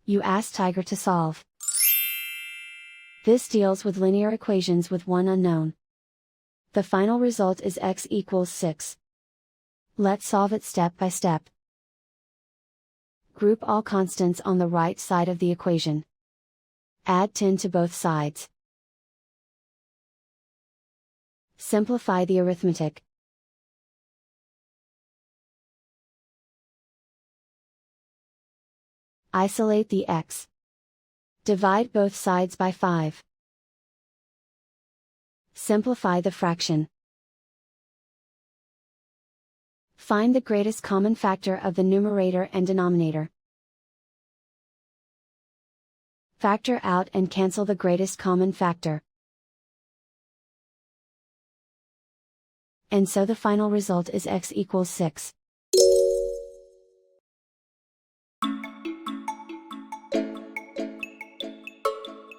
You ask Tiger to solve. This deals with linear equations with one unknown. The final result is x equals 6. Let's solve it step by step. Group all constants on the right side of the equation. Add 10 to both sides. Simplify the arithmetic. Isolate the x. Divide both sides by 5. Simplify the fraction. Find the greatest common factor of the numerator and denominator. Factor out and cancel the greatest common factor. And so the final result is x equals 6.